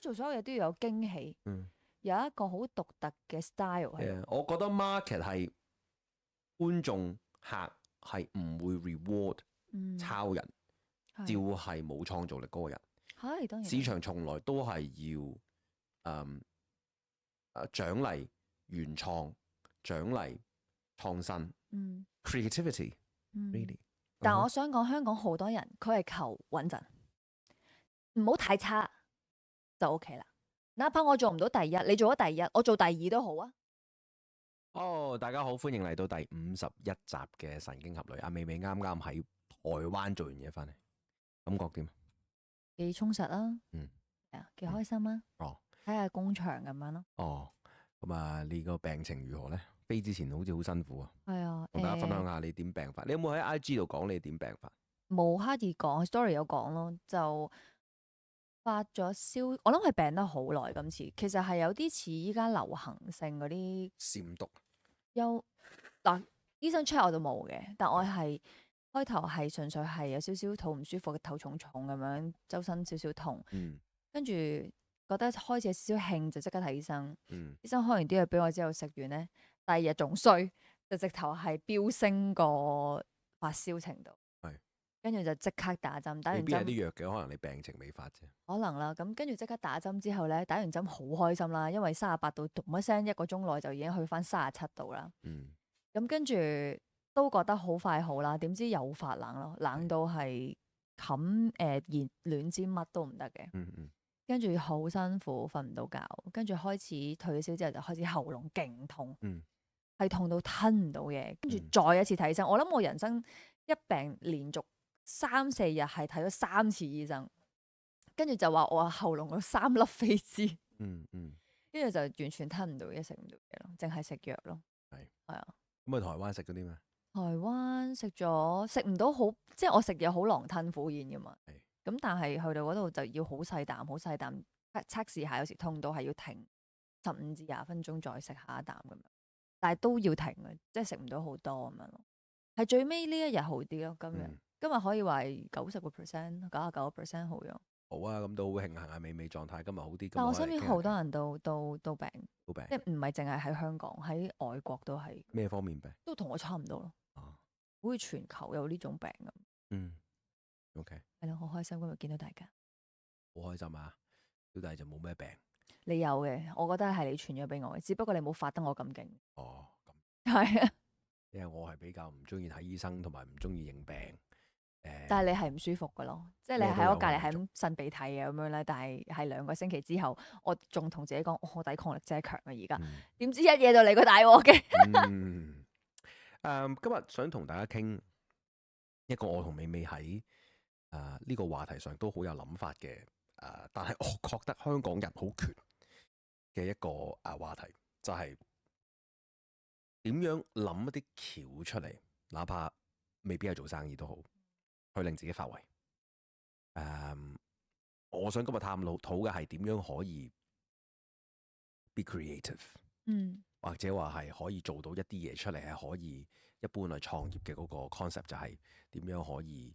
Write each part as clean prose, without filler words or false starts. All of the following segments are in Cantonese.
做所有嘢都要有驚喜，有一個好獨特嘅 style 喺度。我覺得 market 係觀眾客係唔會 reward 抄人，照係冇創造力嗰個人。係當然。市場從來都係要獎勵原創、獎勵創新。creativity，really。但我想講，香港好多人佢係求穩陣，唔好太差就 OK 啦。哪怕我做唔到第一，你做咗第一，我做第二都好啊。大家好，歡迎嚟到第51集嘅神經俠侶。阿美美啱啱喺台灣做完嘢翻嚟，感覺點？幾充實啊，幾開心啊。睇下工場咁樣咯。咁啊，你個病情如何咧？飛之前好似好辛苦啊。係啊，同大家分享下你點病法。你有冇喺 IG 度講你點病法？冇刻意講 story 有講咯，就發咗燒。我諗係病得好耐今次，其實係有啲似依家流行性嗰啲閃毒。嗱，醫生 check 我就冇嘅，但我係開頭係純粹係有少少肚唔舒服，頭重重咁樣，周身少少痛。跟住覺得開始有少少興，就即刻睇醫生。醫生開完啲藥俾我之後，食完咧，第二日仲衰，就直頭係飆升個發燒程度。跟住就即刻打針，打完針。未必係啲藥嘅，可能你病情未發啫。可能啦，咁跟住即刻打針之後咧，打完針好開心啦，因為38度，咚一聲1個鐘內就已經去翻37度啦。咁跟住都覺得好快好啦，點知又發冷咯，冷到係冚熱暖支乜都唔得嘅。跟住好辛苦，瞓唔到覺，跟住開始退燒之後就開始喉嚨勁痛，係痛到吞唔到嘢。跟住再一次睇醫生，我諗我人生一病連續3-4日係睇咗3次醫生，跟住就話我喉嚨有3粒飛滋。跟住就完全吞唔到嘢，食唔到嘢咯，淨係食藥咯。係啊。咁台灣食嗰啲咩？台灣食唔到好，即係我食嘢好狼吞虎咽噶嘛。咁但係去到嗰度就要好細啖，好細啖測試下，有時痛到係要停15至20分鐘再食下一啖咁樣，但係都要停嘅，即係食唔到好多咁樣咯。係最尾呢一日好啲咯，今日可以話係90%、99% 好咗。好啊，咁都好慶幸啊，美美狀態今日好啲。但我身邊好多人都病，即係唔係淨係喺香港，喺外國都係。咩方面病？都同我差唔多咯。好似全球有呢種病咁。OK。係咯，好開心今日見到大家。好開心啊！小弟就冇咩病。你有嘅，我覺得係你傳咗俾我嘅，只不過你冇發得我咁勁。咁係啊。因為我係比較唔中意睇醫生，同埋唔中意認病。但係你係唔舒服噶咯，即係你喺我隔離係咁擤鼻涕啊咁樣咧。但係2個星期之後，我仲同自己講，我抵抗力真係強啊而家。點知一嘢就嚟個大鑊嘅。今日想同大家傾一個我同美美喺呢個話題上都好有諗法嘅但係我覺得香港人好缺嘅一個話題，就係點樣諗一啲橋出嚟，哪怕未必係做生意都好，去令自己發圍。我想今日探討嘅係點樣可以 be creative，或者話係可以做到一啲嘢出嚟，係可以一般去創業嘅嗰個 concept，就係點樣可以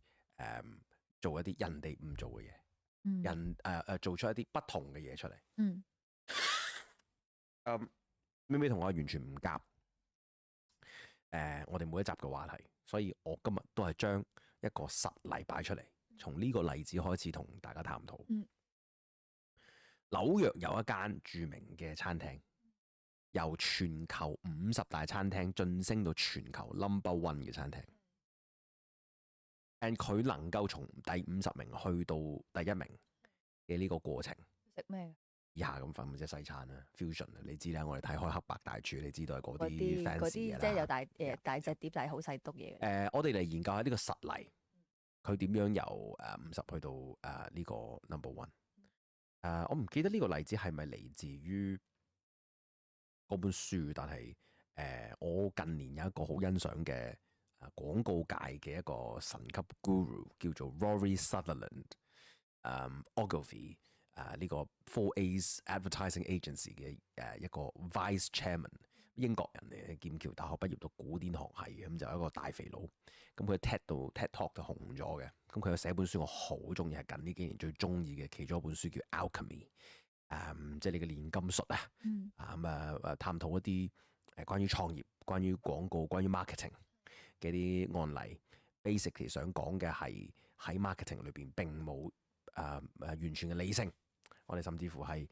做一啲人哋唔做嘅嘢，做出一啲不同嘅嘢出嚟。咪咪同我完全唔夾，我哋每一集嘅話題，所以我今日都係將一個實例擺出嚟，從呢個例子開始同大家探討。紐約有一間著名嘅餐廳，由全球50大餐廳晉升到全球 No.1 嘅餐廳，佢能夠從第50名去到第1名嘅呢個過程，食咩？以下咁份即係西餐啦 ，fusion 你知啦，我哋睇開黑白大廚，你知道係嗰啲 fancy 即係有大隻碟，但係好細篤嘢。我哋嚟研究下呢個實例，佢點樣由50去到呢個 No.1。我唔記得呢個例子係咪嚟自於嗰本書，但係我近年有一個好欣賞嘅廣告界嘅一個神級 guru 叫做 Rory Sutherland，Ogilvy 呢個 4A's Advertising Agency 嘅一個 Vice Chairman， 英國人嚟嘅，劍橋大學畢業讀古典學系嘅，咁就一個大肥佬。咁佢 TED Talk 就紅咗嘅。咁佢有寫本書我好中意，係近呢幾年最中意嘅其中一本書叫 Alchemy。即係你嘅煉金術啊，探討一啲關於創業、關於廣告、關於 marketing 嘅啲案例。Basically 想講嘅係喺 marketing 裏邊並冇完全嘅理性，我哋甚至乎係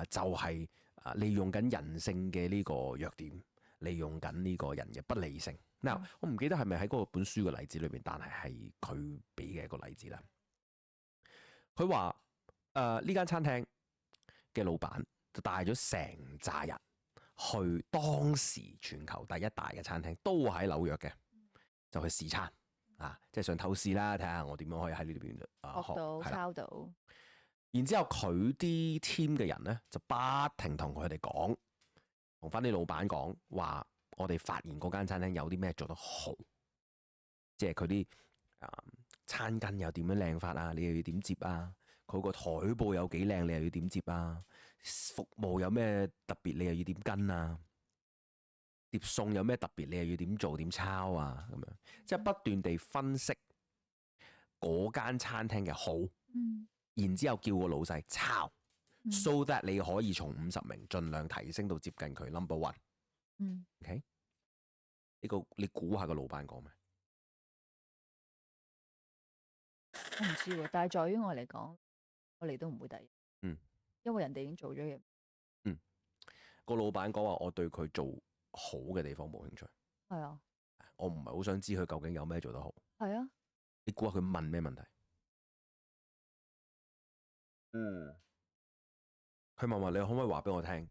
就係利用緊人性嘅呢個弱點，利用緊呢個人嘅不理性。嗱，我唔記得係咪喺嗰本書嘅例子裏邊，但係佢俾嘅一個例子啦。佢話呢間餐廳嘅老闆就帶咗成扎人去當時全球第一大嘅餐廳，都喺紐約嘅，就去試餐即係想透視啦，睇下我點樣可以喺呢邊學到抄到。然之後佢啲 team 嘅人咧就不停同佢哋講，同翻啲老闆講話，我哋發現嗰間餐廳有啲咩做得好，即係佢啲餐巾又點樣靚法啊，你又要點接啊？佢個台布有幾靚，你又要點接啊？服務有咩特別，你又要點跟啊？碟餸有咩特別，你又要點做點抄啊？咁樣即係不斷地分析嗰間餐廳嘅好，然之後叫個老細抄，so that 你可以從50名盡量提升到接近佢 number one。OK， 你估下個老闆講咩？我唔知喎，但係在於我嚟講，我哋都唔會第一。因為人哋已經做咗嘢。個老闆講話，我對佢做好嘅地方冇興趣。係啊，我唔係好想知佢究竟有咩做得好。係啊，你估下佢問咩問題？佢問話你可唔可以話俾我聽，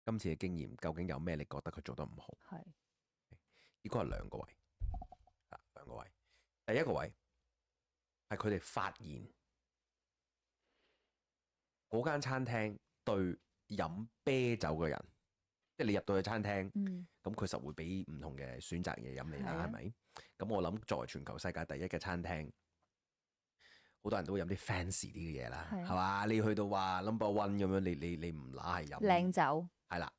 今次嘅經驗究竟有咩你覺得佢做得唔好？係，應該係兩個位。兩個位，第一個位係佢哋發現嗰間餐廳對飲啤酒嘅人，即係你入到去餐廳，咁佢實會俾唔同嘅選擇嘢飲你啦，係咪？咁我諗作為全球世界第一嘅餐廳，好多人都會飲啲 fancy 啲嘅嘢啦，係嘛？你去到話 number one 咁樣，你唔乸係飲靚酒，係啦。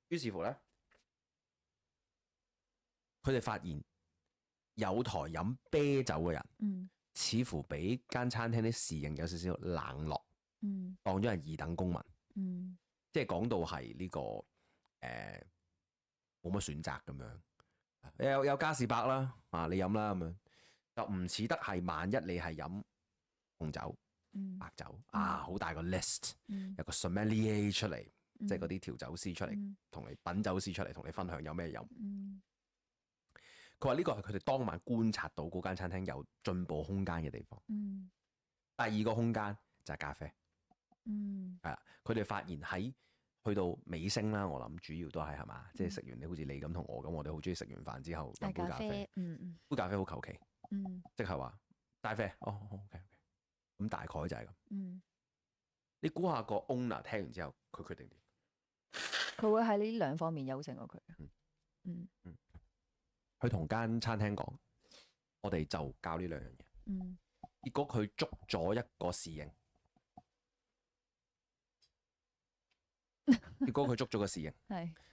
於是乎咧，佢哋發現有台飲啤酒嘅人，似乎俾間餐廳啲侍應有少少冷落，當咗係二等公民，即係講到係呢個冇乜選擇咁樣，有嘉士伯啦，你飲啦咁樣，就唔似得係萬一你係飲紅酒、白酒好大個 list，有個 sommelier 出嚟，即係嗰啲調酒師出嚟，同你品酒師出嚟同你分享有咩飲。佢話呢個係佢哋當晚觀察到嗰間餐廳有進步空間嘅地方。第二個空間就係咖啡。係啦，佢哋發現喺去到尾聲啦，我諗主要都係嘛，即係食完你好似你咁同我咁，我哋好中意食完飯之後飲杯咖啡。杯咖啡好求其，即係話帶啡。OK，咁大概就係咁。你估下個 owner 聽完之後，佢決定點？佢會喺呢兩方面優勝過佢。佢同間餐廳講，我哋就教呢兩樣嘢。結果佢捉咗一個侍應，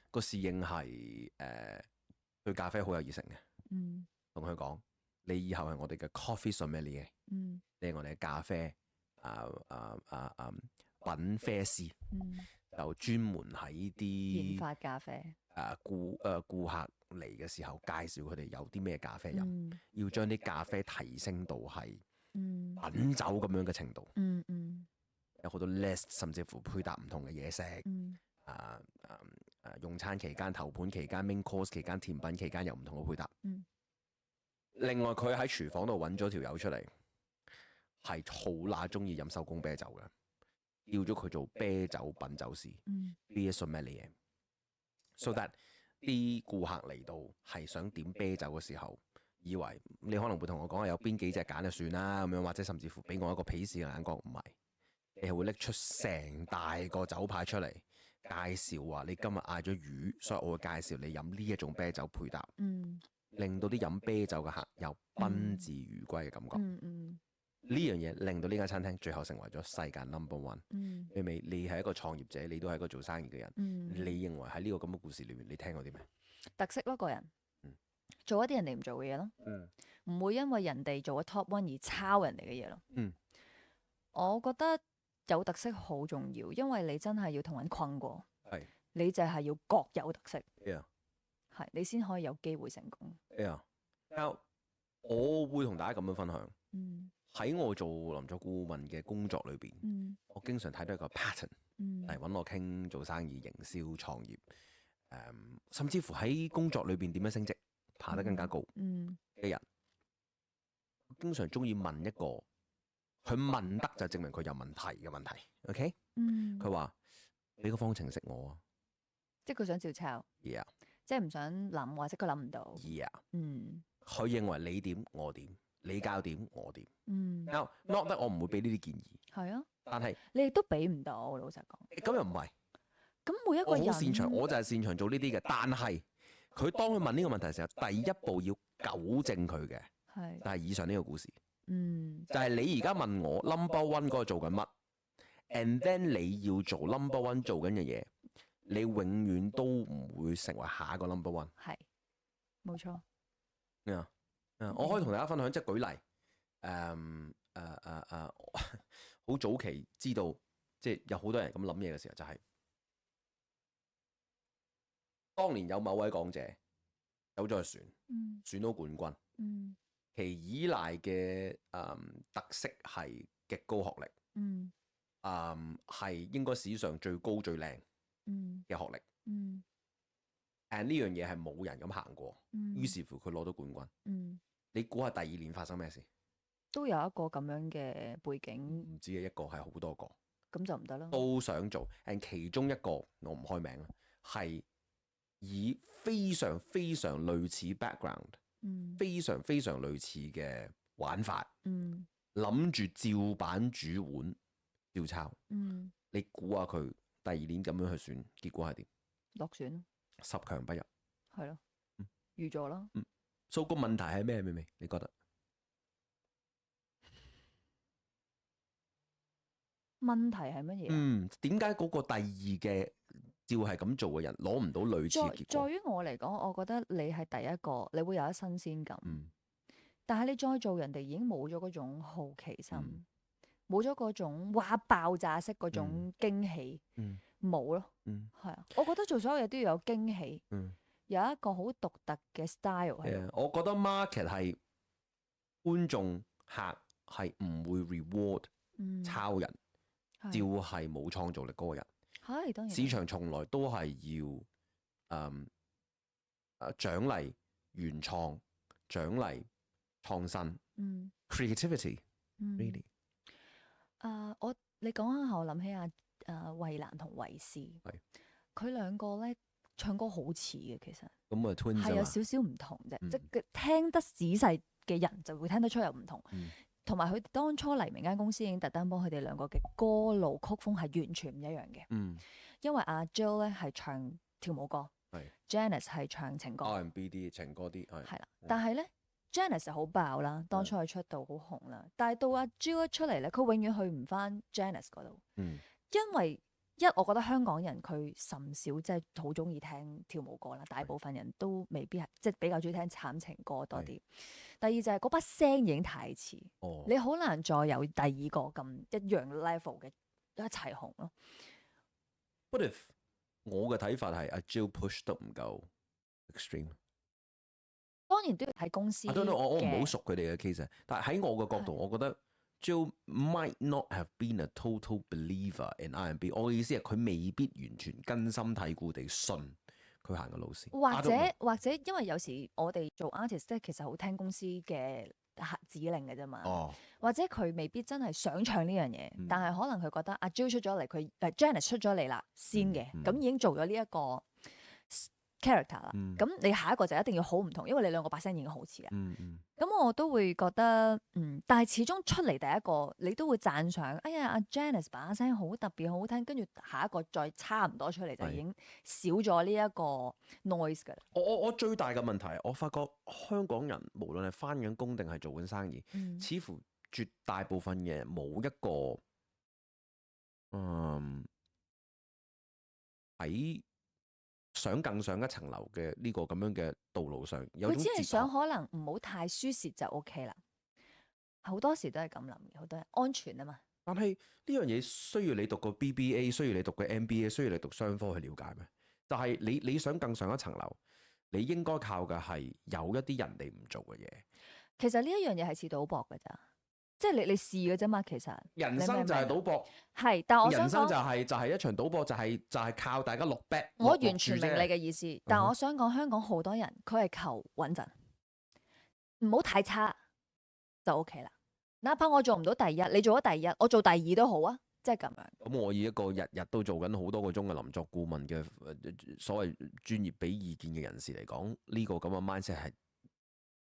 個侍應係對咖啡好有熱誠嘅。同佢講，你以後係我哋嘅 coffee sommelier，你係我哋嘅咖啡品啡師，就專門喺啲研發咖啡。顧客嚟嘅時候，介紹佢哋有啲咩咖啡飲，要將啲咖啡提升到係品酒咁樣嘅程度。有好多 list， 甚至乎配搭唔同嘅嘢食。用餐期間、頭盤期間、main course 期間、甜品期間有唔同嘅配搭。另外，佢喺廚房度揾咗條友出嚟，係好乸中意飲手工啤酒嘅，叫咗佢做啤酒品酒師 beer sommelier。So that 啲顧客嚟到係想點啤酒嘅時候，以為你可能會同我講有邊幾隻揀就算啦咁樣，或者甚至乎俾我一個鄙視嘅眼光，唔係，你係會拎出成大個酒牌出嚟介紹話你今日嗌咗魚，所以我會介紹你飲呢一種啤酒配搭，令到啲飲啤酒嘅客有賓至如歸嘅感覺。呢樣嘢令到呢間餐廳最後成為咗世界 number one。你係一個創業者，你都係一個做生意嘅人。你認為喺呢個咁嘅故事裏面，你聽過啲咩特色咯？個人做一啲人哋唔做嘅嘢咯，唔會因為人哋做咗 top one 而抄人哋嘅嘢咯。我覺得有特色好重要，因為你真係要同人困過，係你就係要各有特色， ，yeah 係你先可以有機會成功。 yeah。Now 我會同大家咁樣分享，嗯喺我做臨床顧問嘅工作裏邊，嗯我經常睇到一個 pattern 嗯嚟揾我傾做生意、營銷、創業，甚至乎喺工作裏邊點樣升職、爬得更加高嗯嘅人，經常中意問一個，佢問得就證明佢有問題嘅問題。OK，嗯，佢話俾個方程式我啊即係佢想照抄， ，yeah 即係唔想諗，或者佢諗唔到。 yeah，嗯佢認為你點我點，你教點我點。嗯， Now not that 我唔會俾呢啲建議，係啊，但係你亦都俾唔到，老實講。咁又唔係。咁每一個我人好擅長，我就係擅長做呢啲嘅。但係佢當佢問呢個問題嘅時候，第一步要糾正佢嘅，係就係以上呢個故事，嗯就係你而家問我 number one 嗰個做緊乜，and then 你要做 number one 做緊嘅嘢，你永遠都唔會成為下一個 number one。係冇錯。我可以同大家分享，即係舉例，好早期知道，即係有好多人咁諗嘢嘅時候，就係、當年有某位港姐走咗去選到冠軍，嗯其依賴嘅特色係極高學歷，嗯係應該史上最高最靚嗯嘅學歷。嗯呢樣嘢係冇人咁行過，嗯於是乎佢攞到冠軍。嗯，你估下第二年發生咩事？都有一個咁樣嘅背景，唔知嘅一個係好多個咁就唔得啦。都想做，其中一個我唔開名啦，係以非常非常類似 background，嗯非常非常類似嘅玩法，嗯諗住照版煮碗照抄。嗯，你估下佢第二年咁樣去選，結果係點？落選咯， 10強不入。係咯嗯，預咗啦。所以個問題係咩？明明你覺得？問題係乜嘢啊？點解嗰個第二嘅照係咁做嘅人攞唔到類似嘅結果？在於我嚟講，我覺得你係第一個，你會有一新鮮感。嗯但係你再做，人哋已經冇咗嗰種好奇心，嗯冇咗嗰種哇爆炸式嗰種驚喜，嗯冇咯。嗯係啊，我覺得做所有嘢都要有驚喜，嗯，有一個好獨特嘅 style 喺度。我覺得 market 係觀眾客係唔會 reward 嗯，抄人，係照係冇創造力嗰個人。係當然市場從來都係要獎勵原創、獎勵創新嗯 creativity 嗯 really。你講下，我諗起衛蘭同衛詩，係佢兩個咧唱歌好似嘅，其實咁啊 twins 啊嘛係有少少唔同啫，嗯即係聽得仔細嘅人就會聽得出有唔同。嗯同埋佢哋當初黎明間公司已經特登幫佢哋兩個嘅歌路曲風係完全唔一樣嘅，嗯因為阿 Jill 咧係唱跳舞歌係，Janice 係唱情歌， R&B 啲情歌啲係係啦。但係咧 Janice 就好爆啦，當初佢出道好紅啦，但係到阿 Jill 一出嚟咧，佢永遠去唔翻 Janice 嗰度，嗯因為我覺得香港人佢甚少即係好中意聽跳舞歌啦，大部分人都未必係即係比較中意聽慘情歌多啲。第二就係嗰把聲已經太似，哦你好難再有第二個咁一樣 level 嘅一齊紅咯。 But if 我嘅睇法係阿 Jill push 得唔夠 extreme。當然都要睇公司我唔嘅好熟佢哋嘅 case，但係喺我嘅角度，係我覺得 Jill might not have been a total believer in R&B。我嘅意思係佢未必完全根深蒂固地信佢行嘅路線，或者因為有時我哋做 artist 咧，其實好聽公司嘅指令嘅啫嘛。哦，或者佢未必真係想唱呢樣嘢，嗯但係可能佢覺得阿 Jill 出咗嚟，Janice 出咗嚟啦先嘅，咁已經做咗呢一個 character 啦。嗯咁你下一個就一定要好唔同，因為你兩個把聲已經好似啦。嗯咁我都會覺得，但係始終出嚟第一個，你都會讚賞。哎呀，阿 Janice 把聲好特別，好好聽。跟住下一個再差唔多出嚟，就已經少咗呢一個 noise 㗎啦。我最大嘅問題，我發覺香港人無論係翻緊工定係做緊生意，嗯似乎絕大部分嘢冇一個喺想更上一層樓嘅呢個咁樣嘅道路上，有佢只係種哲學想可能唔好太輸蝕就 OK 啦。好多時都係咁諗嘅，好多人安全啊嘛。但係呢樣嘢需要你讀個 BBA，需要你讀個 MBA，需要你讀商科去了解咩？就係你想更上一層樓，你應該靠嘅係有一啲人哋唔做嘅嘢。其實呢一樣嘢係似賭博㗎咋，即係你試嘅啫嘛。其實人生就係賭博，係，但我想人生講就係一場賭博，就係靠大家落 bet。我完全明你嘅意思，但我想講香港好多人佢係求穩陣，唔好太差就 OK 啦。哪怕我做唔到第一，你做咗第一，我做第二都好啊，即係咁樣。咁我以一個日日都做緊好多個鐘嘅臨作顧問嘅所謂專業俾意見嘅人士嚟講，呢個咁嘅 mindset 係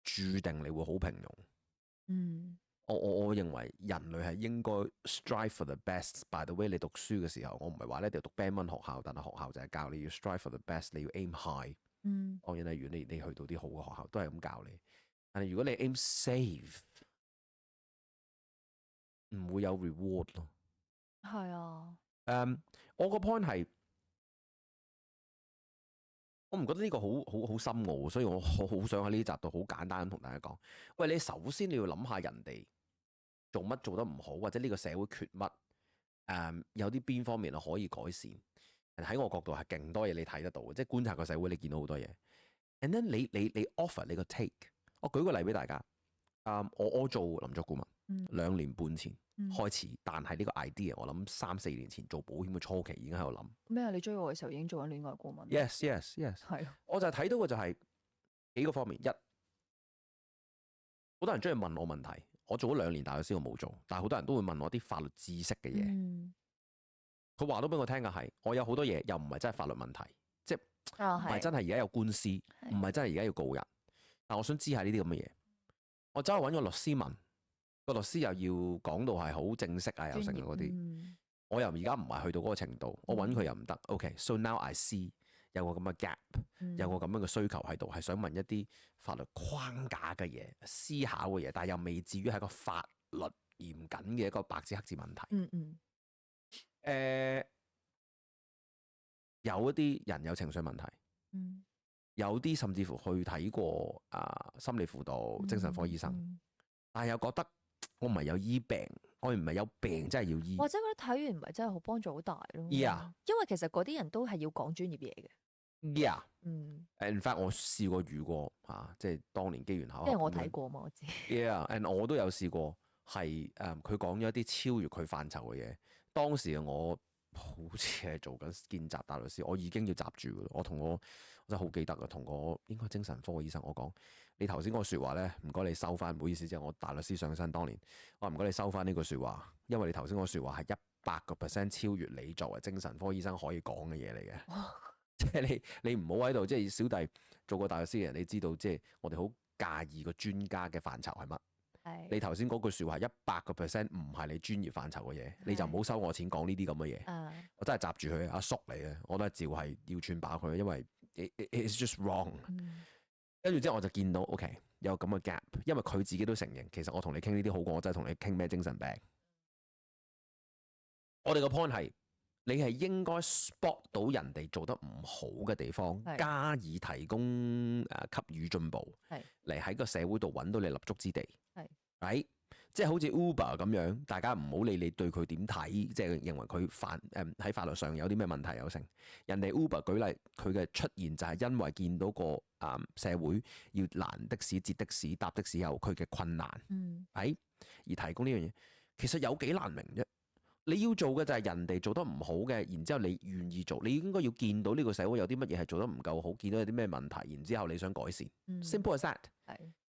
注定你會好平庸。嗯，我認為人類係應該 strive for the best。By the way，你讀書嘅時候，我唔係話咧，你讀 Band 1學校，但係學校就係教你要 strive for the best，你要 aim high。當然啦，如果你去到啲好嘅學校，都係咁教你。但係如果你 aim safe，唔會有 reward 咯。係啊。我個 point 係，我唔覺得呢個好深奧，所以我好想喺呢集度好簡單咁同大家講。喂，你首先你要諗下人哋做乜做得唔好，或者呢個社會缺乜？有啲邊方面可以改善？喺我角度係勁多嘢你睇得到嘅，即係觀察個社會，你見到好多嘢。And then 你 offer 你個 take。我舉個例俾大家。我做臨作顧問，2年半前開始，但係呢個 idea 我諗3-4年前做保險嘅初期已經喺度諗。咩啊？你追我嘅時候已經做緊戀愛顧問。Yes。係。我就睇到嘅就係幾個方面。一，好多人中意問我問題。我做咗2年大律師，我冇做，但係好多人都會問我啲法律知識嘅嘢。佢話到俾我聽嘅係，我有好多嘢又唔係真係法律問題，即係唔係真係而家有官司，唔係真係而家要告人。但我想知下呢啲咁嘅嘢。我走去揾個律師問，個律師又要講到係好正式啊，又成嗰啲。我又而家唔係去到嗰個程度，我揾佢又唔得。OK，so now I see 有個咁嘅 gap，有個咁樣嘅需求喺度，係想問一啲法律框架嘅嘢、思考嘅嘢，但係又未至於係個法律嚴謹嘅一個白紙黑字問題。有一啲人有情緒問題。有啲甚至乎去睇過心理輔導、精神科醫生，但係又覺得我唔係有醫病，我唔係有病真係要醫，或者覺得睇完唔係真係好幫助好大咯。Yeah，因為其實嗰啲人都係要講專業嘢嘅。Yeah，in fact 我試過遇過即係當年機緣巧合，因為我睇過嘛，我知。Yeah，and 我都有試過係佢講咗一啲超越佢範疇嘅嘢。當時我好似係做緊見習大律師，我已經要閘住㗎喇。我真係好記得啊，同個應該精神科嘅醫生我講：你頭先嗰個説話咧，唔該你收翻，唔好意思，即係我大律師上身當年，我話唔該你收翻呢句説話，因為你頭先嗰個説話係100% 超越你作為精神科醫生可以講嘅嘢嚟嘅。即係你唔好喺度，即係小弟做過大律師嘅人，你知道即係我哋好介意個專家嘅範疇係乜。你頭先嗰句説話係100% 唔係你專業範疇嘅嘢，你就唔好收我錢講呢啲咁嘅嘢。我真係閘住佢，阿叔嚟嘅，我都係照係要串飽佢，因為it's just wrong。跟住之後我就見到 OK 有咁嘅 gap，因為佢自己都承認，其實我同你傾呢啲好過我真係同你傾咩精神病。我哋個 point 係你係應該 spot 到人哋做得唔好嘅地方，加以提供給予進步，嚟喺個社會度揾到你立足之地。係，即係好似 Uber 咁樣，大家唔好理你對佢點睇，即係認為佢喺法律上有啲咩問題有成。人哋 Uber 舉例，佢嘅出現就係因為見到個社會要攔的士、截的士、搭的士有佢嘅困難，而提供呢樣嘢，其實有幾難明啫。你要做嘅就係人哋做得唔好嘅，然之後你願意做，你應該要見到呢個社會有啲乜嘢係做得唔夠好，見到有啲咩問題，然之後你想改善。Simple as that。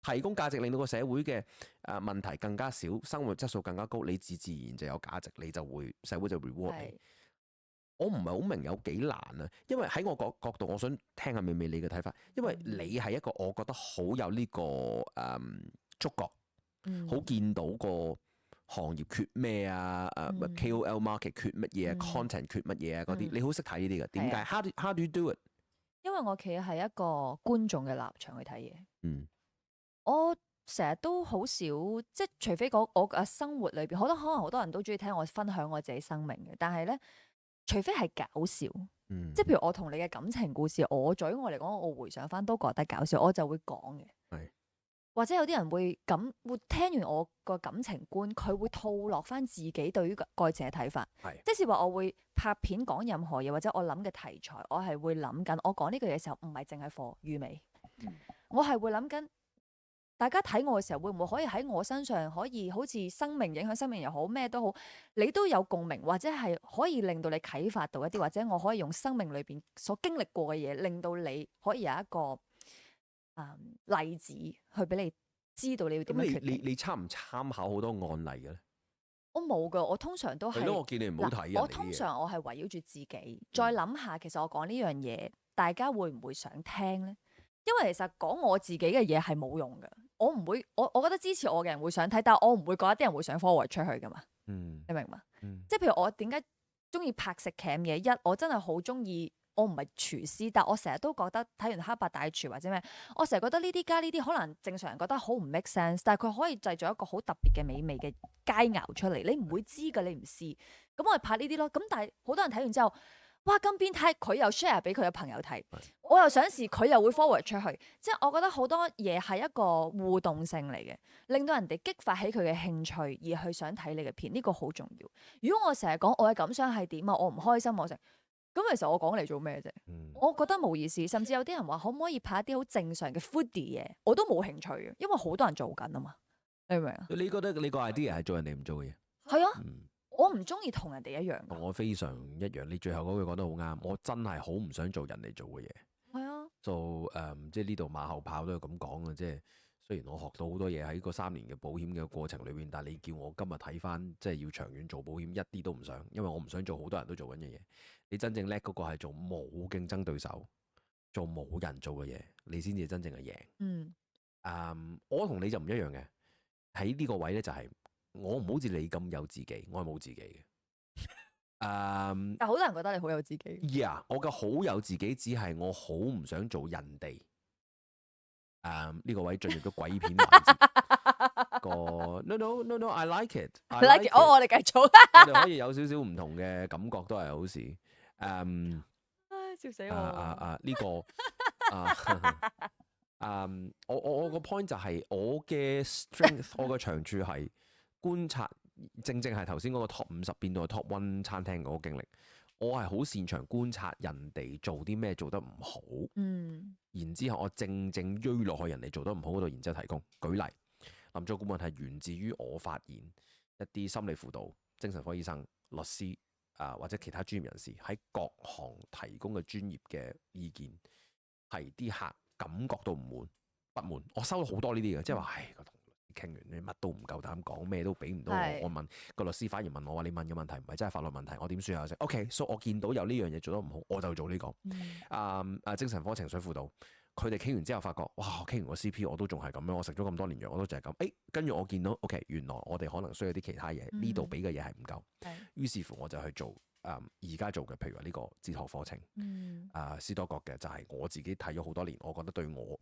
提供價值令到個社會嘅問題更加少，生活質素更加高，你自然就有價值，你就會社會就 reward 你。我唔係好明有幾難啊，因為喺我角度，我想聽下美美你嘅睇法，因為你係一個我覺得好有呢個觸覺，好見到個行業缺咩啊，KOL market 缺乜嘢，content 缺乜嘢啊嗰啲，你好識睇呢啲嘅，點解？How do you do it？ 因為我企喺一個觀眾嘅立場去睇嘢。我成日都好少，即係除非我嘅生活裏邊，可能好多人都中意聽我分享我自己生命嘅，但係咧，除非係搞笑，即係譬如我同你嘅感情故事，對我嚟講，我回想翻都覺得搞笑，我就會講嘅。或者有啲人會聽完我個感情觀，佢會套落翻自己對於愛情嘅睇法。即是話我會拍片講任何嘢，或者我諗嘅題材，我係會諗緊，我講呢句嘢嘅時候唔係淨係貨與美，我係會諗緊大家睇我嘅時候會唔會可以喺我身上可以好似生命影響生命又好咩都好，你都有共鳴，或者係可以令到你啟發到一啲，或者我可以用生命裏邊所經歷過嘅嘢，令到你可以有一個例子去俾你知道你要點樣決定。你參考好多案例嘅咧？我冇噶，我通常都係。係咯，我見你唔好睇啊！我通常我係圍繞住自己，再諗下其實我講呢樣嘢，大家會唔會想聽咧？因為其實講我自己嘅嘢係冇用噶，我唔會，我覺得支持我嘅人會想睇，但係我唔會覺得啲人會想 forward 出去噶嘛。你明嘛？即係譬如我點解中意拍食鉗嘢？我真係好中意。我唔係廚師，但我成日都覺得睇完《黑白大廚》或者咩，我成日覺得呢啲加呢啲可能正常人覺得好唔 make sense，但係佢可以製造一個好特別嘅美味嘅佳肴出嚟，你唔會知㗎，你唔試。咁我哋拍呢啲咯。咁但係好多人睇完之後，哇咁變態，佢又 share 俾佢嘅朋友睇，我又想試，佢又會 forward 出去。即係我覺得好多嘢係一個互動性嚟嘅，令到人哋激發起佢嘅興趣而去想睇你嘅片，呢個好重要。如果我成日講我嘅感想係點啊，我唔開心，我成。咁其實我講嚟做咩啫？我覺得冇意思，甚至有啲人話可唔可以拍一啲好正常嘅 foodie 嘢，我都冇興趣嘅，因為好多人做緊啊嘛，你明唔明啊？你覺得你個 idea 係做人哋唔做嘅嘢？係啊，我唔中意同人哋一樣。我非常一樣，你最後嗰句講得好啱，我真係好唔想做人哋做嘅嘢。係啊，做即係呢度馬後炮都係咁講嘅，即係雖然我學到好多嘢喺個3年嘅保險嘅過程裏邊，但係你叫我今日睇翻，即係要長遠做保險，一啲都唔想，因為我唔想做好多人都做緊嘅嘢。你真正叻嗰個係做冇競爭對手、做冇人做嘅嘢，你先至真正係贏。我同你就唔一樣嘅，喺呢個位咧就係我唔好似你咁有自己，我係冇自己嘅。但好多人覺得你好有自己。我嘅好有自己，只係我好唔想做人哋。呢個位進入咗鬼片環節。個 no，I like it，I like it。我哋繼續。我哋可以有少少唔同嘅感覺都係好事。笑死我。呢個我個 point 就係我嘅 strength， 我嘅長處係觀察，正係頭先嗰個 top 50變到 top 1餐廳嗰個經歷。我係好擅長觀察人哋做啲咩做得唔好，然之後我正追落去人哋做得唔好嗰度，然之後提供。舉例，臨床顧問係源自於我發現一啲心理輔導、精神科醫生、律師或者其他專業人士喺各行提供嘅專業嘅意見，係啲客感覺到不滿。我收到好多呢啲嘅，即係話唉，個同律師傾完你乜都唔夠膽講，咩都俾唔到我。我問個律師反而問我話：你問嘅問題唔係真係法律問題，我點算啊？OK，所以我見到有呢樣嘢做得唔好，我就做呢個。精神科情緒輔導，佢哋傾完之後發覺，哇！我傾完個 CP 我都仲係咁樣，我食咗咁多年藥我都就係咁。跟住我見到 OK，原來我哋可能需要啲其他嘢，呢度俾嘅嘢係唔夠。於是乎我就去做而家做嘅，譬如話呢個哲學課程，斯多葛嘅就係我自己睇咗好多年，我覺得對我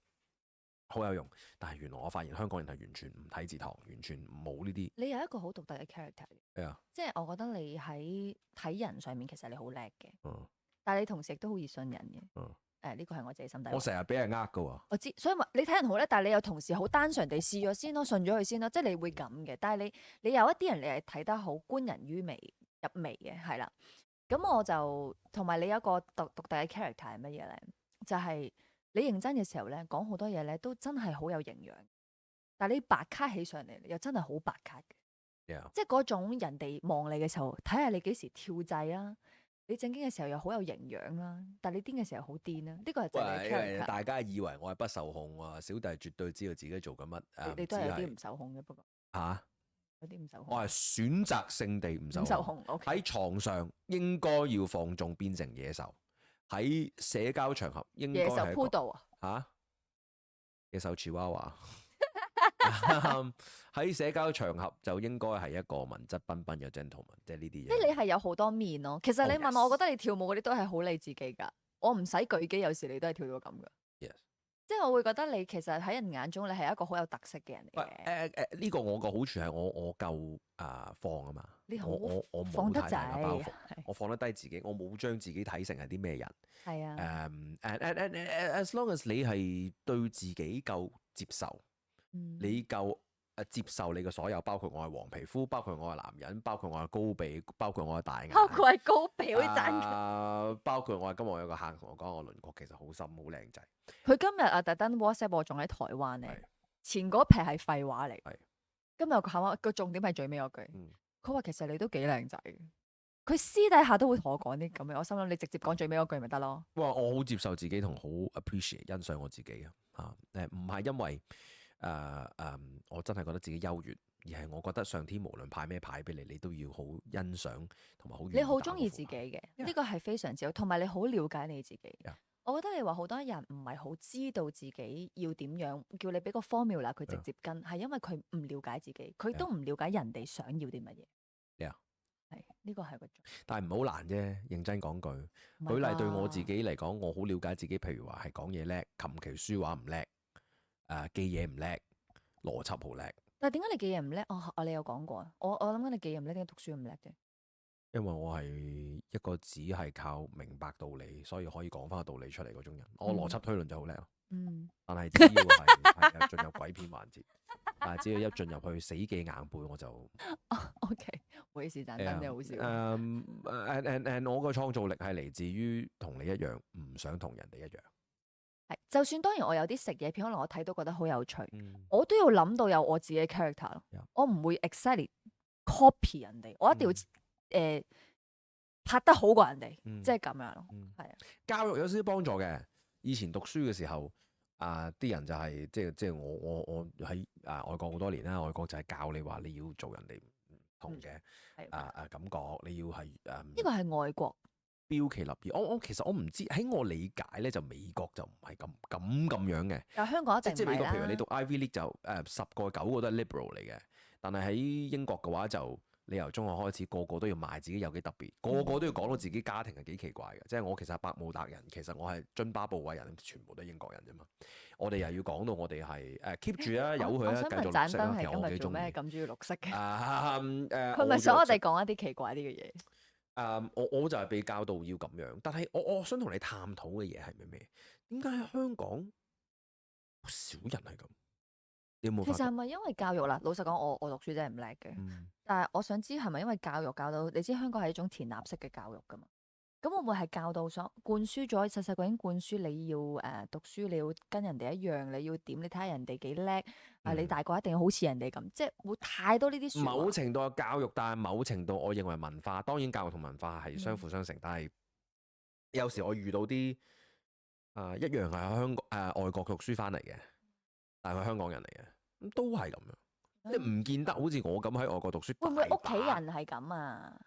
好有用。但係原來我發現香港人係完全唔睇哲學，完全冇呢啲。你有一個好獨特嘅 character，即係我覺得你喺睇人上面其實你好叻嘅，但係你同時亦都好易信人嘅。呢個係我自己心底。我成日俾人呃噶喎。我知，所以你睇人好叻，但係你又同時好單純地試咗先咯，信咗佢先咯，即係你會咁嘅。但係你有一啲人你係睇得好觀人於微入微嘅，係啦。咁我就同埋你有一個獨特嘅 character 係乜嘢咧？就係你認真嘅時候咧，講好多嘢咧都真係好有營養，但係你白卡起上嚟又真係好白卡嘅，即係嗰種人哋望你嘅時候，睇下你幾時跳掣啦。你正經嘅時候又好有營養啦，但係你癲嘅時候好癲啦。呢個係真係 character。大家以為我係不受控喎，小弟絕對知道自己做緊乜。你都係有啲唔受控嘅，不過有啲唔受控。我係選擇性地唔受控。喺床上應該要放縱變成野獸，喺社交場合應該係野獸 Poodle 野獸芝娃娃。喺社交場合就應該係一個文質彬彬嘅 gentleman， 即係呢啲嘢。即係你係有好多面咯。其實你問我覺得你跳舞嗰啲都係好你自己噶。我唔使舉機，有時你都係跳到咁噶。即係我會覺得你其實喺人眼中你係一個好有特色嘅人嚟嘅。呢個我個好處係我夠放啊嘛。我放得滯，包袱，我放得低自己，我冇將自己睇成係啲咩人。係啊。as long as 你係對自己夠接受。你夠接受你嘅所有，包括我係黃皮膚，包括我係男人，包括我係高鼻，包括我係大眼，包括係高鼻好讚嘅。包括我今日有個客同我講，我輪廓其實好深，好靚仔。佢今日特登 WhatsApp 我仲喺台灣咧，係前嗰撇係廢話嚟。係今日個重點係最尾嗰句，嗯佢話其實你都幾靚仔嘅。佢私底下都會同我講啲咁嘅，我心諗你直接講最尾嗰句咪得咯。哇！我好接受自己同好 appreciate 欣賞我自己啊唔係因為我真係覺得自己優越，而係我覺得上天無論派咩牌俾你，你都要好欣賞同埋好。你好中意自己嘅，呢 Yeah. 個係非常之好，同埋你好了解你自己。Yeah. 我覺得你話好多人唔係好知道自己要點樣，叫你俾個 formula 佢直接跟，係因為佢唔了解自己，佢都唔了解人哋想要啲乜嘢。係呢個係個重點，但係唔係好難啫。認真講句，舉例對我自己嚟講，我好了解自己。譬如話係講嘢叻，琴棋書畫唔叻，記嘢唔叻，邏輯好叻。但係點解你記嘢唔叻？你有講過啊？我諗緊你記嘢唔叻，點解讀書唔叻啫？因為我係一個只係靠明白道理，所以可以講翻個道理出嚟嗰種人。我邏輯推論就好叻咯。但係只要係進入鬼片環節，但係只要一進入去死記硬背，我就 OK， 唔好意思，真係好笑。and 我個創造力係嚟自於同你一樣，唔想同人哋一樣。係，就算當然我有啲食嘢片，可能我睇到覺得好有趣，嗯我都要諗到有我自己嘅 character 咯。Yeah. 我唔會 exactly copy 人哋，我一定要拍得好過人哋，即係咁樣咯。係啊，教育有少少幫助嘅。以前讀書嘅時候，啲人就係即係我喺外國好多年啦，外國就係教你話你要做人哋唔同嘅感覺，你要係呢個係外國標奇立異。我其實我唔知喺我理解咧，就美國就唔係咁樣嘅。但香港一定唔係啦。即係美國，譬如你讀 Ivy League 就10個9個都係 liberal 嚟嘅，但係喺英國嘅話就。你由中學開始，個個都要賣自己有幾特別，個個都要講到自己家庭係幾奇怪嘅。即係我其實係百慕達人，其實我係津巴布韋人，全部都係英國人啫嘛。我哋又要講到我哋係keep 住啊，由佢啊，繼續綠色啊。其實我幾中意。咩咁中意綠色嘅？佢咪想我哋講一啲奇怪啲嘅嘢？我就係被教導要咁樣，但係我想同你探討嘅嘢係咩？點解喺香港少人係咁？其實係咪因為教育啦？老實講，我讀書真係唔叻嘅。但係我想知係咪因為教育教到你知香港係一種填鴨式嘅教育噶嘛？咁會唔會係教導所灌輸咗細細個已經灌輸你要讀書，你要跟人哋一樣，你要點？你睇下人哋幾叻你大個一定要好似人哋咁，即係會太多呢啲説話。某程度嘅教育，但係某程度我認為文化，當然教育同文化係相輔相成。但係有時我遇到啲一樣係喺香港外國讀書翻嚟嘅，但係佢香港人嚟嘅。咁都係咁樣，即係唔見得好似我咁喺外國讀書。會唔會屋企人係咁啊？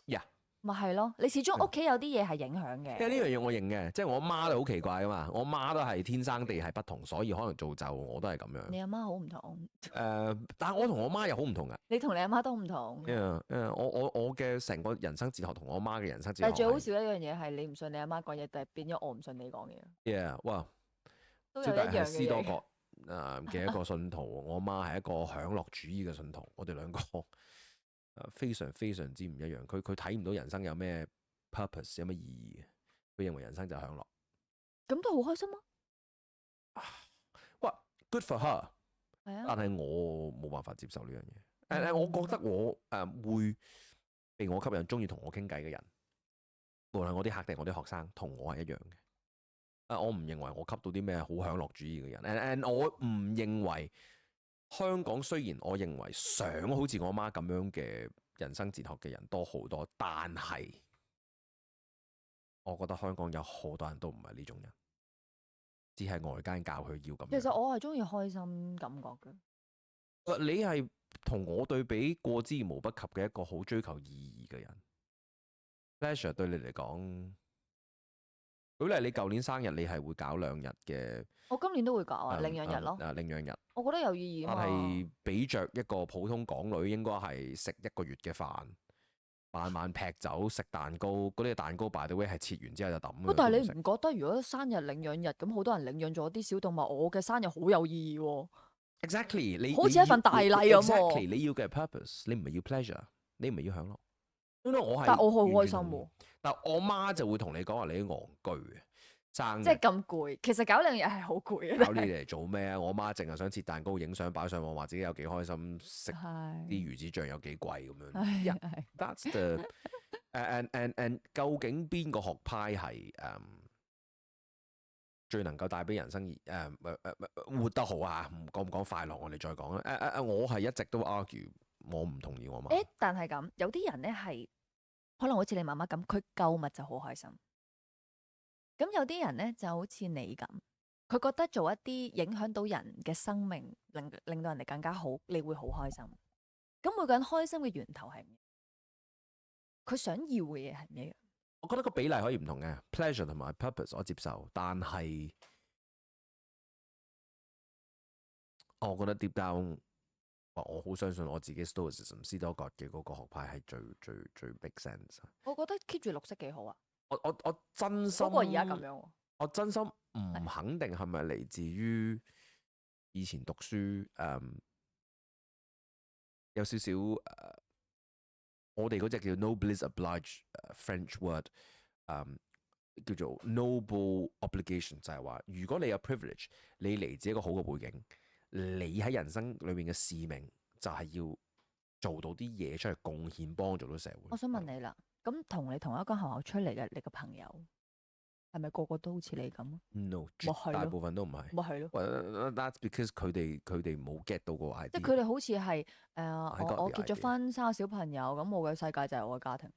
呀，咪係咯，你始終屋企有啲嘢係影響嘅。因為呢樣嘢我認嘅，即係我阿媽都好奇怪噶嘛，我阿媽都係天生地係不同，所以可能造就我都係咁樣。你阿媽好唔同。但係我同我媽又好唔同噶。你同你阿媽都唔同。我嘅成個人生哲學同我阿媽嘅人生哲學。但係最好笑一樣嘢係你唔信你阿媽講嘢，但係變咗我唔信你講嘢。哇！都有一樣嘅嘢。斯多葛嘅一個信徒，我媽係一個享樂主義嘅信徒，我哋兩個非常非常之唔一樣。佢睇唔到人生有咩 purpose， 有咩意義，佢認為人生就係享樂。咁都好開心啊！哇 ，good for her。係啊。但係我冇辦法接受呢樣嘢。我覺得我會被我吸引，中意同我傾偈嘅人，無論我啲客定我啲學生，同我係一樣嘅。我唔認為我吸到啲咩好享樂主義嘅人，我唔認為香港，雖然我認為想好似我媽咁樣嘅人生哲學嘅人多好多，但係我覺得香港有好多人都唔係呢種人，只係外間教佢要咁樣。其實我係中意開心感覺嘅。你係同我對比過之而無不及嘅一個好追求意義嘅人。Pleasure 對你嚟講。舉例，你舊年生日你係會搞2日嘅？我今年都會搞領養日咯。領養日，我覺得有意義啊嘛。但係比着一個普通港女，應該係食1個月嘅飯，晚劈酒食蛋糕，嗰啲蛋糕 by the way 係切完之後就抌。但係你唔覺得如果生日領養日咁，好多人領養咗啲小動物，我嘅生日好有意義喎。Exactly，你好似一份大禮咁。Exactly，你要嘅 purpose， 你唔係要 pleasure， 你唔係要享樂。但我好開心喎。但我媽就會同你講話你啲戇居嘅，生即係咁攰。其實搞2日係好攰嘅。搞呢啲嚟做咩啊？我媽淨係想切蛋糕、影相擺上網，話自己有幾開心，食啲魚子醬有幾貴咁樣。That's the and 究竟邊個學派係最能夠帶俾人生活得好啊？講唔講快樂？我哋再講啦。我係一直都 argue，我唔同意我媽。但係咁有啲人咧係可能好似你媽媽咁，佢購物就好開心。咁有啲人咧就好似你咁，佢覺得做一啲影響到人嘅生命，令到人哋更加好，你會好開心。咁每個人開心嘅源頭係咩？佢想要嘅嘢係咩？我覺得個比例可以唔同嘅 pleasure 同埋 purpose 我接受，但係我覺得 deep down，我好相信我自己 Stoicism 斯多葛嘅嗰個學派係最 make sense。我覺得 keep 住綠色幾好啊！我真心嗰個而家咁樣，我真心唔肯定係咪嚟自於以前讀書有少少我哋嗰隻叫 noblesse oblige French word 叫做 noble obligation， 就係話如果你有 privilege， 你嚟自一個好嘅背景，你喺人生裏面嘅使命就係要做到啲嘢出嚟貢獻，幫助到社會。我想問你啦，咁同你同一間學校出嚟嘅你嘅朋友，係咪個個都好似你咁？No，大部分都唔係。咪係咯。That's because 佢哋冇 get 到個 idea。即係佢哋好似係我結咗婚，生咗小朋友，咁我嘅世界就係我嘅家庭。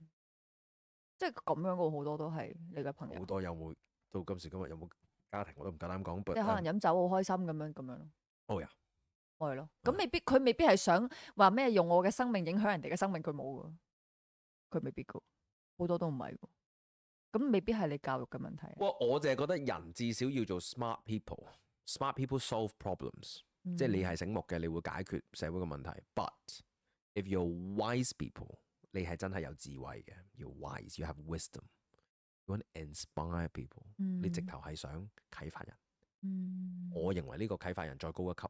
即係咁樣嘅好多都係你嘅朋友。好多有冇到今時今日有冇家庭我都唔夠膽講。即係可能飲酒好開心咁樣咯。哦呀，係咯。咁佢未必係想話咩用我嘅生命影響人哋嘅生命，佢冇噶，佢未必噶，好多都唔係噶。咁未必係你教育嘅問題。我淨係覺得人至少要做 smart people，smart people solve problems，即係你係醒目嘅，你會解決社會嘅問題。But if you're wise people，你係真係有智慧嘅，要 wise，you have wisdom，you want to inspire people，你直頭係想啟發人。我認為呢個啟發人再高一級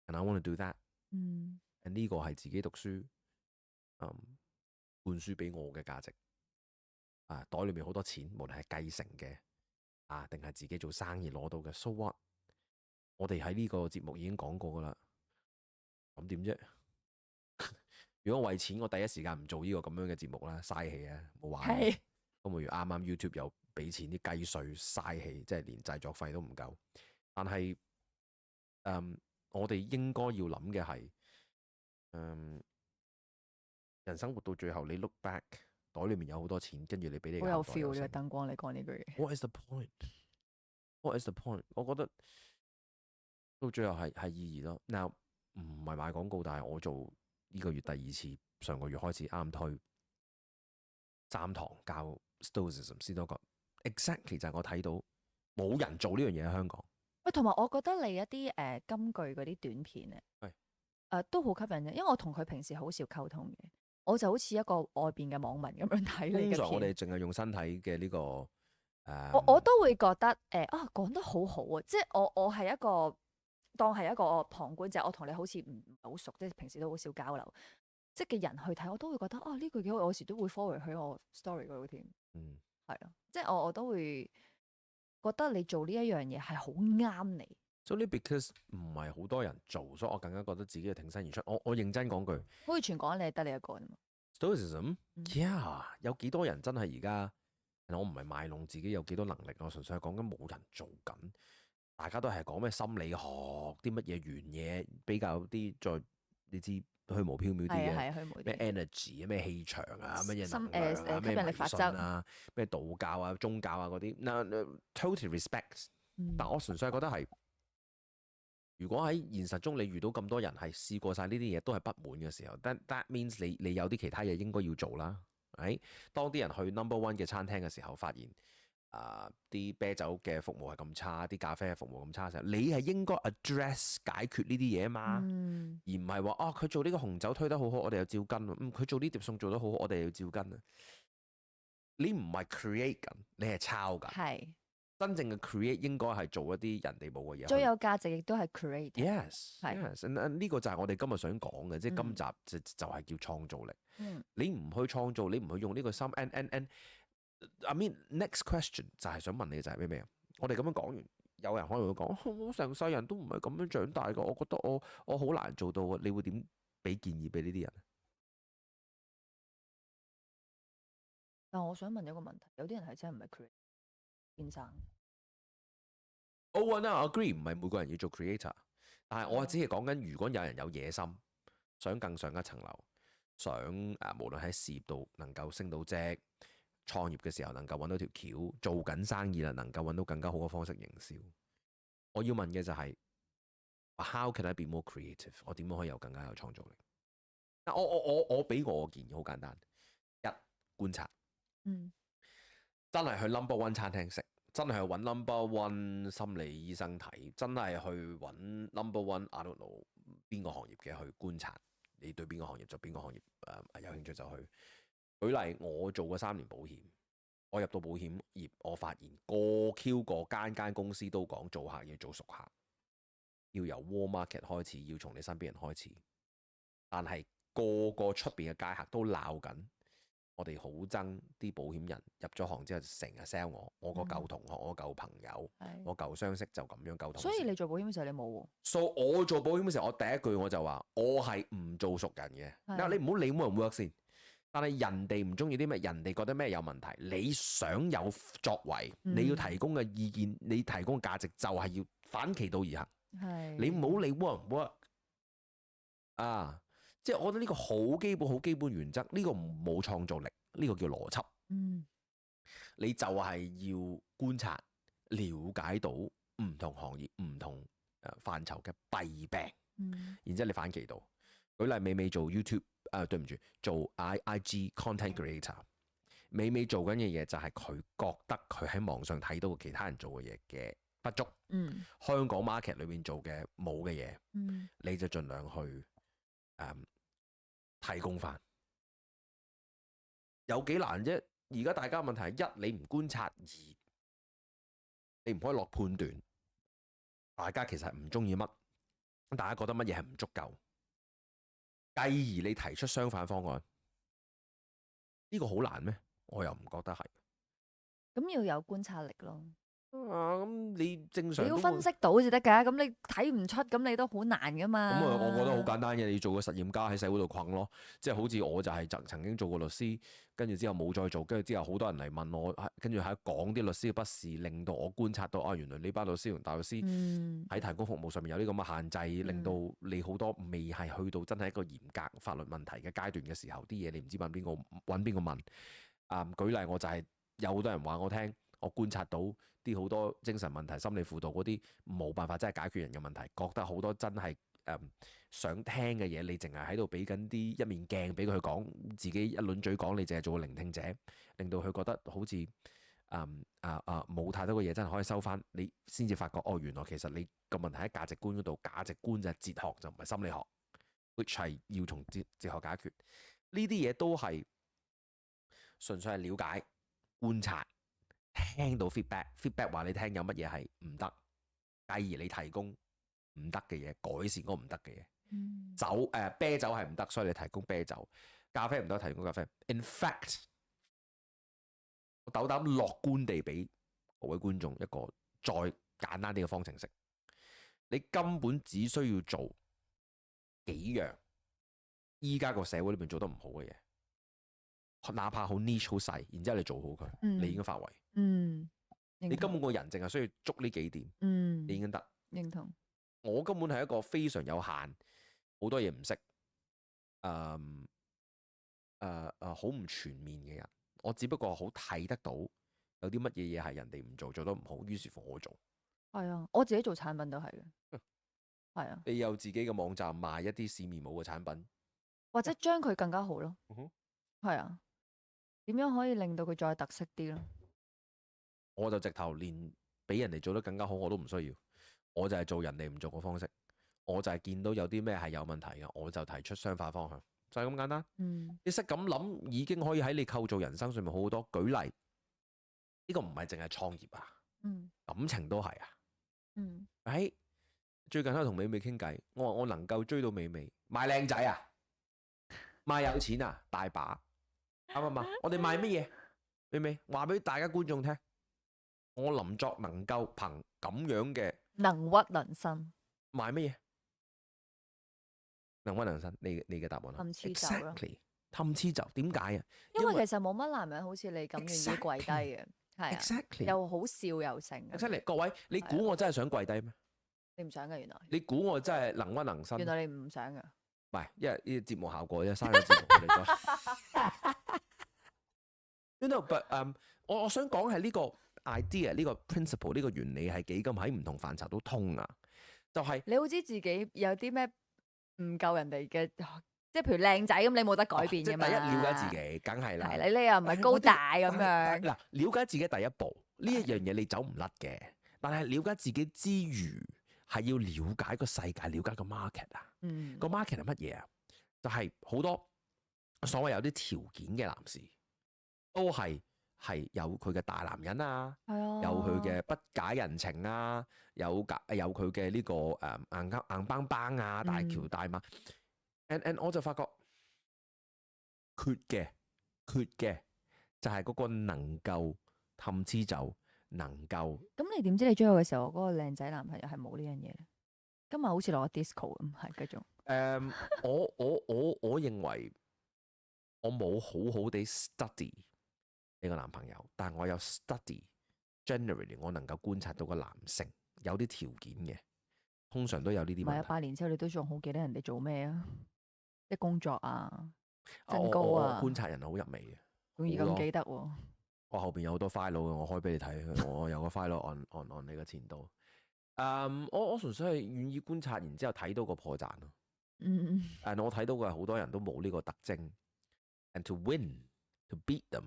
，and I want to do that。and 呢個係自己讀書灌輸俾我嘅價值。袋裏面好多錢，無論係繼承嘅定係自己做生意攞到嘅。So what？我哋喺呢個節目已經講過噶啦，咁點啫？如果為錢，我第一時間唔做呢個咁樣嘅節目啦，嘥氣啊，冇玩。咁如啱啱 YouTube 又俾錢啲雞碎，嘥氣，即係連製作費都唔夠。但係我哋應該要諗嘅係人生活到最後，你 look back。袋裏面有好多錢，跟住你俾你好有 feel 呢個燈光，你講呢句嘢。What is the point？ What is the point？ 我覺得到最後係意義咯。Now 唔係賣廣告，但係我做呢個月第2次，上個月開始啱推3堂教 Stoicism 斯多葛 exactly 就係我睇到冇人做呢樣嘢喺香港。喂，同埋我覺得你一啲金句嗰啲短片咧，都好吸引嘅，因為我同佢平時好少溝通嘅。我就好似一個外邊嘅網民咁樣睇你嘅片。通常我哋淨係用身體嘅呢個我都會覺得講得好好啊！即係我係一個當係一個旁觀者，我同你好似唔好熟，即係平時都好少交流，即係嘅人去睇，我都會覺得呢句幾好，我有時都會 forward 去我 story 嗰度添。係啊，即係我都會覺得你做呢一樣嘢係好啱你。So because 唔係好多人做，所以我更加覺得自己係挺身而出。我認真講句，好似全港你係得你一個啫嘛。Stoicism，有幾多人真係而家？我唔係賣弄自己有幾多能力，我純粹係講緊冇人做緊。大家都係講咩心理學啲乜嘢原嘢，比較啲再你知虛無縹緲啲嘅咩 energy 咩氣場啊，乜嘢能量啊，咩迷信啊，咩道教啊、宗教啊嗰啲。Totally respect，但我純粹係覺得係。如果喺現實中你遇到咁多人係試過晒呢啲嘢都係不滿嘅時候，that means 你有啲其他嘢應該要做啦。當啲人去 number one 嘅餐廳嘅時候，發現啲啤酒嘅服務係咁差，啲咖啡嘅服務咁差嘅時候，你係應該 address 解決呢啲嘢嘛，而唔係話佢做呢個紅酒推得好好，我哋又照跟。佢做呢碟餸做得好好，我哋又照跟啊。你唔係 create 緊，你係抄緊。係。真正嘅 create 應該係做一啲人哋冇嘅嘢，最有價值亦都係 create。Yes，呢個就係我哋今日想講嘅，即係今集就係叫創造力。你唔去創造，你唔去用呢個心， I mean next question 就係想問你就係咩啊？我哋咁樣講完，有人可能會講，我成世人都唔係咁樣長大㗎，我覺得我好難做到啊！你會點俾建議俾呢啲人？但我想問一個問題，有啲人係真係唔係 creator 天生。我agree 唔係每個人要做 creator， 但係我只係講緊，如果有人有野心，想更上一層樓，想無論喺事業度能夠升到職，創業嘅時候能夠揾到條橋，做緊生意啦，能夠揾到更加好嘅方式營銷。我要問嘅就係，How can I be more creative？ 我點樣可以有更加有創造力？我俾我嘅建議好簡單，一觀察，真係去 number one 餐廳食，真係去揾 number one 心理醫生睇，真係去揾 number one I don't know 邊個行業嘅去觀察。你對邊個行業就邊個行業有興趣就去。舉例，我做過3年保險，我入到保險業，我發現個間公司都講做客要做熟客，要由 warm market 開始，要從你身邊人開始。但係個出邊嘅街客都鬧緊，我哋好憎啲保險人入咗行之後成日 sell 我個舊同學、我舊朋友、我舊相識就咁樣舊同事。所以你做保險嘅時候你冇喎。So 我做保險嘅時候，我第一句我就話我係唔做熟人嘅。嗱，你唔好理冇人 work 先。但係人哋唔中意啲咩，人哋覺得咩有問題，你想有作為，你要提供嘅意見，你提供嘅價值就係要反其道而行。你唔好理 work 唔 work 啊！即係我覺得呢個好基本原則，呢個冇創造力，呢個叫邏輯。你就係要觀察、了解到唔同行業、唔同範疇嘅弊病，然之後你反其道。舉例，美美做 YouTube，對唔住，做 IG content creator，美美做緊嘅嘢就係佢覺得佢喺網上睇到其他人做嘅嘢嘅不足，香港 market 裏面做嘅冇嘅嘢，你就盡量去提供翻。有幾難啫？而家大家問題係一，你唔觀察；二，你唔可以落判斷。大家其實唔中意乜，大家覺得乜嘢係唔足夠。繼而你提出相反方案，呢個好難咩？我又唔覺得係。咁要有觀察力咯。咁你正常你要分析到先得㗎。咁你睇唔出，咁你都好難㗎嘛。咁我覺得好簡單嘅，你做個實驗家喺社會度困咯。即係好似我就係曾經做過律師，跟住之後冇再做，跟住之後好多人嚟問我，跟住喺講啲律師嘅不是，令到我觀察到原來呢班律師同大律師喺提供服務上面有啲咁嘅限制，令到你好多未係去到真係一個嚴格法律問題嘅階段嘅時候，啲嘢你唔知揾邊個問。舉例我就係有好多人話我聽，我觀察到啲好多精神問題、心理輔導嗰啲冇辦法真係解決人嘅問題，覺得好多真係想聽嘅嘢，你淨係喺度俾緊啲一面鏡俾佢講，自己一輪嘴講，你淨係做個聆聽者，令到佢覺得好似冇太多嘅嘢真係可以收翻，你先至發覺原來其實你個問題喺價值觀嗰度，價值觀就係哲學就唔係心理學 ，which 係要從哲學解決。呢啲嘢都係純粹係了解、觀察。聽到 feedback 話你聽有乜嘢係唔得，繼而你提供唔得嘅嘢，改善嗰唔得嘅嘢。啤酒係唔得，所以你提供啤酒；咖啡唔得，提供咖啡。In fact， 我斗膽樂觀地俾各位觀眾一個再簡單啲嘅方程式，你根本只需要做幾樣依家個社會裏面做得唔好嘅嘢，哪怕好 niche 好細，然之後你做好佢，你已經發圍。你根本個人淨係需要捉呢幾點，你已經得。認同。我根本係一個非常有限，好多嘢唔識，好唔全面嘅人。我只不過好睇得到有啲乜嘢嘢係人哋唔做得唔好，於是乎我做。係啊，我自己做產品都係嘅。係啊。你有自己嘅網站賣一啲市面冇嘅產品，或者將佢更加好咯。係啊。點樣可以令到佢再特色啲咯？我就直頭連俾人哋做得更加好我都唔需要，我就係做人哋唔做嘅方式，我就係見到有啲咩係有問題嘅，我就提出相反方向，就係咁簡單。你識咁諗已經可以喺你構造人生上面好好多。舉例，呢個唔係淨係創業啊，感情都係啊。最近喺度同美美傾偈，我話我能夠追到美美，賣靚仔啊，賣有錢啊，大把啱唔啱？我哋賣乜嘢？明唔明？話俾大家觀眾聽，我林作能夠憑咁樣嘅能屈能伸，賣乜嘢？能屈能伸，你嘅答案係氹黐走咯。 exactly 氹黐走，點解啊？因為其實冇乜男人好似你咁願意跪低嘅，係啊， exactly 又好笑又成。exactly 各位，你估我真係想跪低咩？你唔想嘅原來，你估我真係能屈能伸？原來你唔想噶。唔係，因為呢個節目效果啫，嘥咗節目我哋再。but 我想講係呢個 idea，呢個 principle，呢個原理係幾咁喺唔同範疇都通啊！就係你好知自己有啲咩唔夠人哋嘅，即係譬如靚仔咁，你冇得改變嘅嘛。第一了解自己，梗係啦。係你又唔係高大咁樣。嗱，了解自己第一步，呢一樣嘢你走唔甩嘅。但係了解自己之餘，係要了解個世界，了解個 market 啊。個 market 係乜嘢啊？就係好多所謂有啲條件嘅男士，都係有佢嘅大男人啊，有佢嘅不解人情啊，有佢嘅呢個硬邦邦啊，大橋大馬。and 我就發覺缺嘅就係嗰個能夠氹黐走，能夠。咁你點知你追我嘅時候，嗰個靚仔男朋友係冇呢樣嘢咧？今日好似落咗 disco 咁，係繼續。我認為我冇好好地 study 呢個男朋友，但係我有 study generally， 我能夠觀察到個男性有啲條件嘅，通常都有呢啲問題。唔係啊，8年之後你都仲好記得人哋做咩啊？即係工作啊，身高啊。我觀察人好入微嘅，容易咁記得喎。我後邊有好多 file 嘅，我開俾你睇。我有個 file on 你嘅前度。我純粹係願意觀察，然之後睇到個破綻咯。我睇到嘅好多人都冇呢個特徵。And to win, to beat them，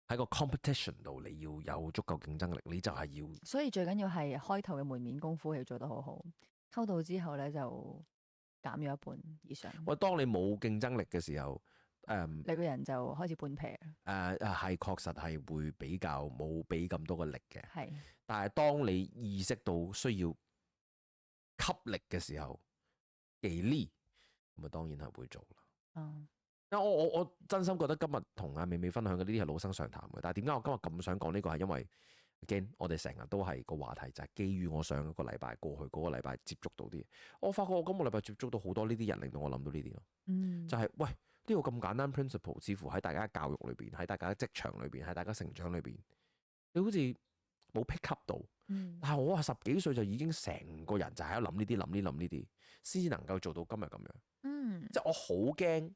喺個 competition 度，你要有足夠競爭力，你就係要。所以最緊要係開頭嘅門面功夫要做得好好，溝到之後咧就減咗一半以上。喂，當你冇競爭力嘅時候，你個人就開始半撇。係確實係會比較冇俾咁多嘅力嘅。係。但係當你意識到需要吸力嘅時候，技力咁啊，當然係會做啦。我真心覺得今日同阿美美分享嘅呢啲係老生常談嘅。但係點解我今日咁想講呢個係因為 again 我哋成日都係個話題就係基於我上一個禮拜過去嗰個禮拜接觸到啲，我發覺我今個禮拜接觸到好多呢啲人，令到我諗到呢啲咯。就係喂，呢個咁簡單 principle， 似乎喺大家教育裏邊，喺大家職場裏邊，喺大家成長裏邊，你好似冇 pick up 到。但係我話10幾歲就已經成個人就喺度諗呢啲，先至能夠做到今日咁樣。即係我好驚。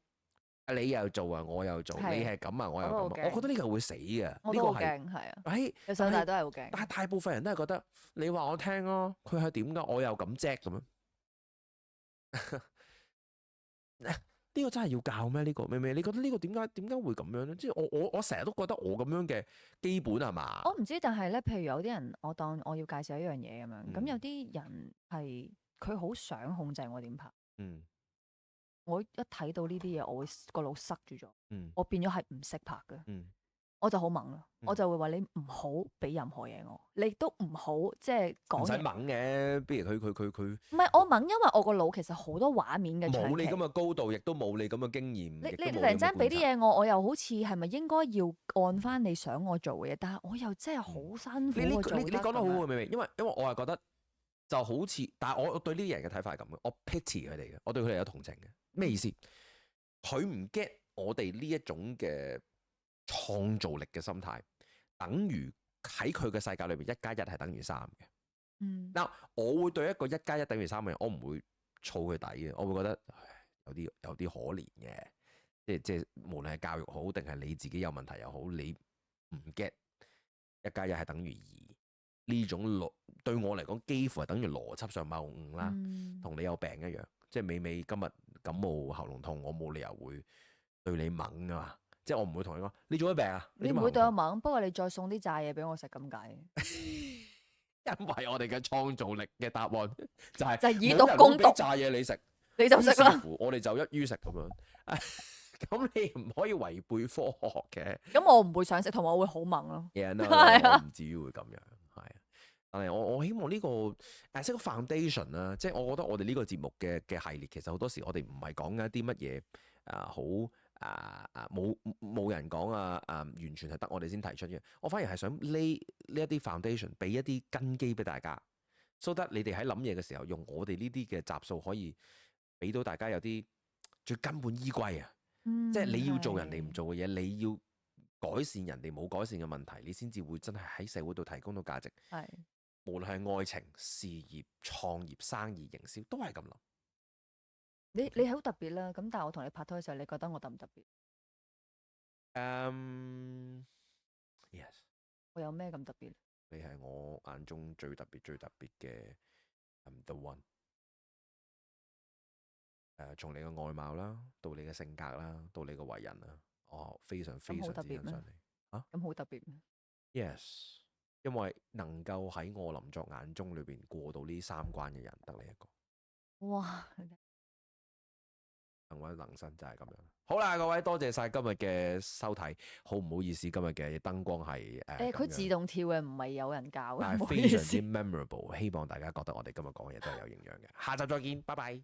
你又做啊，我又做，你係咁啊，我又咁啊，我覺得呢個會死嘅。呢個係係啊，有時候大都係好驚。但係大部分人都係覺得，你話我聽咯，佢係點噶？我又咁啫咁樣。呢個真係要教咩？呢個明明你覺得呢個點解會咁樣咧？即係我成日都覺得我咁樣嘅基本係嘛？我唔知，但係咧，譬如有啲人，我當我要介紹一樣嘢咁樣，咁有啲人係佢好想控制我點拍。我一睇到呢啲嘢，我會個腦塞住咗，我變咗係唔識拍嘅，我就好猛啦，我就會話你唔好俾任何嘢我，你都唔好即係講嘢。唔使猛嘅，不如佢唔係我猛，因為我個腦其實好多畫面嘅。冇你咁嘅高度，亦都冇你咁嘅經驗。你突然之間俾啲嘢我，我又好似係咪應該要按翻你想我做嘅嘢？但係我又真係好辛苦。你講得好好，明？因為我係覺得就好似，但係我對呢啲人嘅睇法係咁嘅，我 pity 佢哋嘅，我對佢哋有同情嘅。咩意思？佢唔 get 我哋呢一種嘅創造力嘅心態，等於喺佢嘅世界裏邊1+1係等於3嘅。嗱，我會對一個1+1等於3嘅人，我唔會燥佢底嘅，我會覺得有啲可憐嘅。即係無論係教育好定係你自己有問題又好，你唔 get 1+1係等於2呢種對我嚟講幾乎係等於邏輯上謬誤啦，同你有病一樣。即係美美今日感冒喉嚨痛，我冇理由會對你猛噶嘛。即係我唔會同你講，你做咩病啊？你唔會對我猛，不過你再送啲炸嘢俾我食咁解。因為我哋嘅創造力嘅答案就係以毒攻毒，炸嘢你食，你就食啦。我哋就一於食咁樣。咁你唔可以違背科學嘅。咁我唔會想食，同埋我會好猛咯。我唔至於會咁樣。但係我希望呢個即係個 foundation 啦，即係我覺得我哋呢個節目嘅系列，其實好多時我哋唔係講緊一啲乜嘢好冇人講完全係得我哋先提出嘅。我反而係想 lay 呢一啲 foundation，俾一啲根基俾大家，so that 你哋喺諗嘢嘅時候，用我哋呢啲嘅集數可以俾到大家有啲最根本依歸啊！即係你要做人哋唔做嘅嘢，你要改善人哋冇改善嘅問題，你先至會真係喺社會度提供到價值。係，無論係愛情、事業、創業、生意、營銷，都係咁諗。你好特別啦，咁但係我同你拍拖嘅時候，你覺得我特唔特別？ Yes，我有咩咁特別？你係我眼中最特別嘅the one。從你嘅外貌啦，到你嘅性格啦，到你嘅為人啦，我非常之欣賞你。咁好特別咩？Yes，因為能夠喺我林作眼中裏邊過到呢三關嘅人，得你一個。哇！能屈能伸就係咁樣。好啦，各位多謝晒今日嘅收睇。好唔好意思，今日嘅燈光係佢自動跳嘅，唔係有人教嘅，但係非常之 memorable。希望大家覺得我哋今日講嘅嘢都係有營養嘅。下集再見，拜拜。